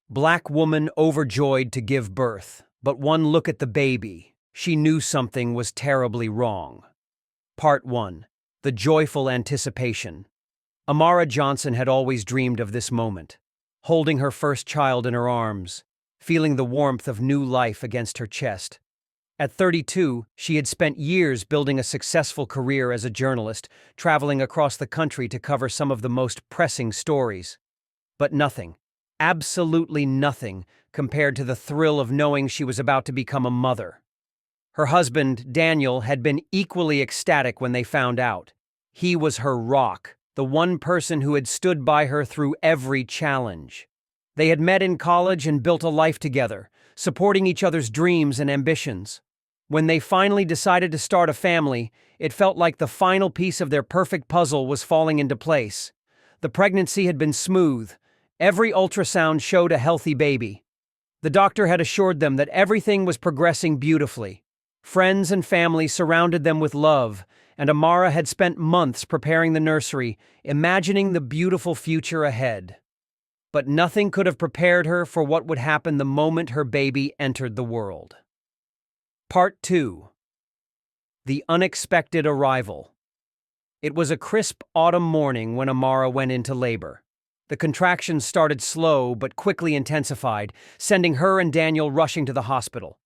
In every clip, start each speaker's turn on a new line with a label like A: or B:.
A: Black woman overjoyed to give birth, but one look at the baby. She knew something was terribly wrong. Part 1. The Joyful Anticipation. Amara Johnson had always dreamed of this moment, holding her first child in her arms, feeling the warmth of new life against her chest. At 32, she had spent years building a successful career as a journalist, traveling across the country to cover some of the most pressing stories. But nothing, absolutely nothing, compared to the thrill of knowing she was about to become a mother. Her husband, Daniel, had been equally ecstatic when they found out. He was her rock, the one person who had stood by her through every challenge. They had met in college and built a life together, supporting each other's dreams and ambitions. When they finally decided to start a family, it felt like the final piece of their perfect puzzle was falling into place. The pregnancy had been smooth. Every ultrasound showed a healthy baby. The doctor had assured them that everything was progressing beautifully. Friends and family surrounded them with love, and Amara had spent months preparing the nursery, imagining the beautiful future ahead. But nothing could have prepared her for what would happen the moment her baby entered the world. Part 2. The Unexpected Arrival. It was a crisp autumn morning when Amara went into labor. The contractions started slow but quickly intensified, sending her and Daniel rushing to the hospital.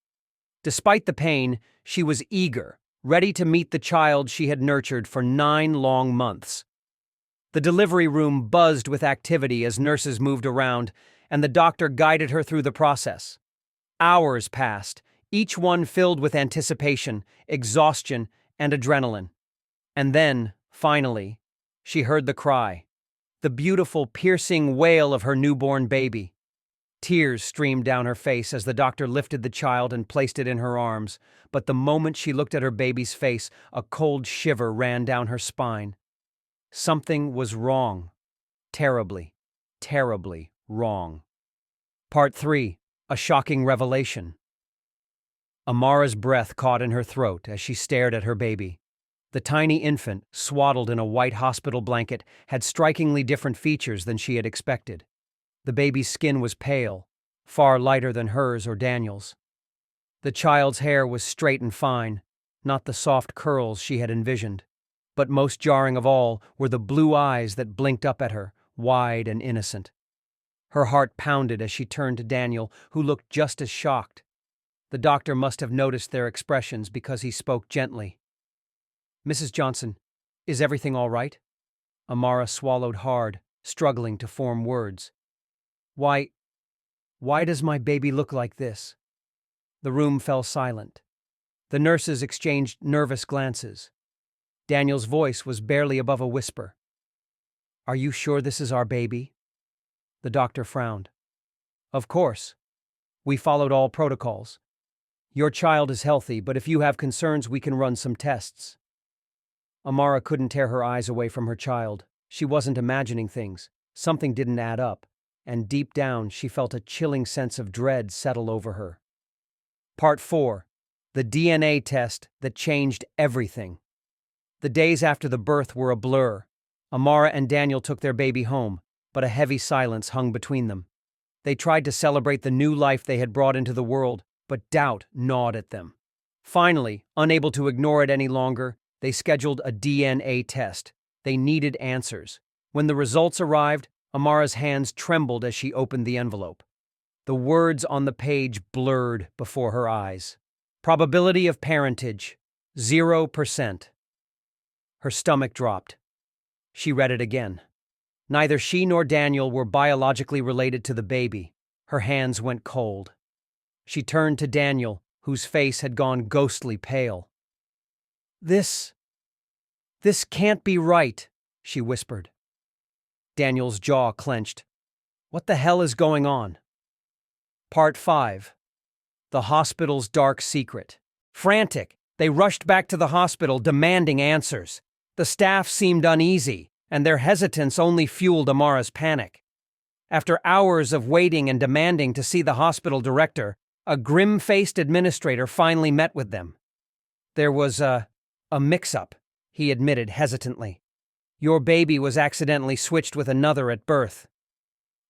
A: Despite the pain, she was eager, ready to meet the child she had nurtured for 9 long months. The delivery room buzzed with activity as nurses moved around, and the doctor guided her through the process. Hours passed, each one filled with anticipation, exhaustion, and adrenaline. And then, finally, she heard the cry, the beautiful, piercing wail of her newborn baby. Tears streamed down her face as the doctor lifted the child and placed it in her arms, but the moment she looked at her baby's face, a cold shiver ran down her spine. Something was wrong. Terribly, terribly wrong. Part 3. A Shocking Revelation. Amara's breath caught in her throat as she stared at her baby. The tiny infant, swaddled in a white hospital blanket, had strikingly different features than she had expected. The baby's skin was pale, far lighter than hers or Daniel's. The child's hair was straight and fine, not the soft curls she had envisioned. But most jarring of all were the blue eyes that blinked up at her, wide and innocent. Her heart pounded as she turned to Daniel, who looked just as shocked. The doctor must have noticed their expressions because he spoke gently. "Mrs. Johnson, is everything all right?" Amara swallowed hard, struggling to form words. Why does my baby look like this?" The room fell silent. The nurses exchanged nervous glances. Daniel's voice was barely above a whisper. "Are you sure this is our baby?" The doctor frowned. "Of course. We followed all protocols. Your child is healthy, but if you have concerns, we can run some tests." Amara couldn't tear her eyes away from her child. She wasn't imagining things. Something didn't add up, and deep down she felt a chilling sense of dread settle over her. Part 4. The DNA test that changed everything. The days after the birth were a blur. Amara and Daniel took their baby home, but a heavy silence hung between them. They tried to celebrate the new life they had brought into the world, but doubt gnawed at them. Finally, unable to ignore it any longer, they scheduled a DNA test. They needed answers. When the results arrived, Amara's hands trembled as she opened the envelope. The words on the page blurred before her eyes. Probability of parentage, 0%. Her stomach dropped. She read it again. Neither she nor Daniel were biologically related to the baby. Her hands went cold. She turned to Daniel, whose face had gone ghostly pale. This can't be right," she whispered. Daniel's jaw clenched. What the hell is going on? Part 5. The Hospital's Dark Secret. Frantic, they rushed back to the hospital demanding answers. The staff seemed uneasy, and their hesitance only fueled Amara's panic. After hours of waiting and demanding to see the hospital director, a grim-faced administrator finally met with them. "There was a mix-up," he admitted hesitantly. "Your baby was accidentally switched with another at birth."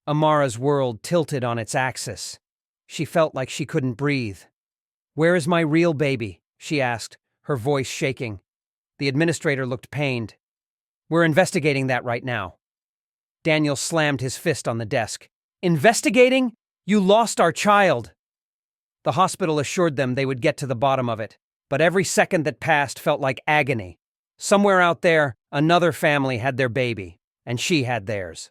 A: Amara's world tilted on its axis. She felt like she couldn't breathe. "Where is my real baby?" she asked, her voice shaking. The administrator looked pained. "We're investigating that right now." Daniel slammed his fist on the desk. "Investigating? You lost our child!" The hospital assured them they would get to the bottom of it, but every second that passed felt like agony. Somewhere out there, another family had their baby, and she had theirs.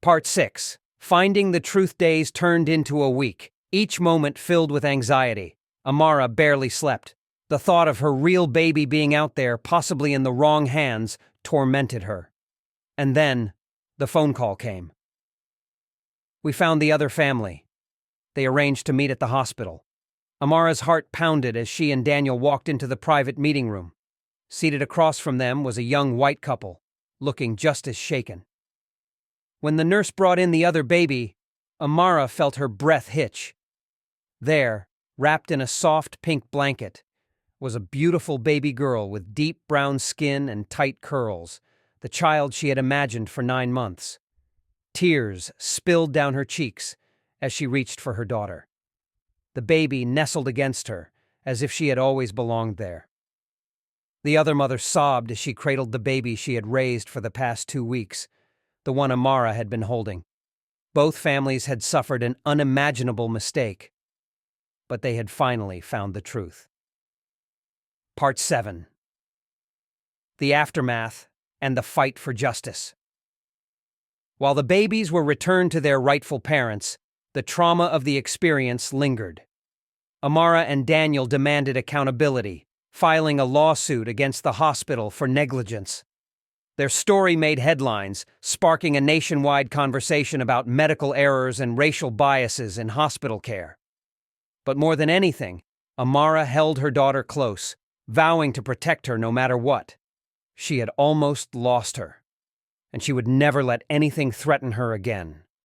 A: Part 6. Finding the Truth days turned into a week, each moment filled with anxiety. Amara barely slept. The thought of her real baby being out there, possibly in the wrong hands, tormented her. And then, the phone call came. "We found the other family." They arranged to meet at the hospital. Amara's heart pounded as she and Daniel walked into the private meeting room. Seated across from them was a young white couple, looking just as shaken. When the nurse brought in the other baby, Amara felt her breath hitch. There, wrapped in a soft pink blanket, was a beautiful baby girl with deep brown skin and tight curls, the child she had imagined for 9 months. Tears spilled down her cheeks as she reached for her daughter. The baby nestled against her, as if she had always belonged there. The other mother sobbed as she cradled the baby she had raised for the past 2 weeks, the one Amara had been holding. Both families had suffered an unimaginable mistake, but they had finally found the truth. Part 7. The Aftermath and the Fight for Justice. While the babies were returned to their rightful parents, the trauma of the experience lingered. Amara and Daniel demanded accountability, filing a lawsuit against the hospital for negligence. Their story made headlines, sparking a nationwide conversation about medical errors and racial biases in hospital care. But more than anything, Amara held her daughter close, vowing to protect her no matter what. She had almost lost her, and she would never let anything threaten her again.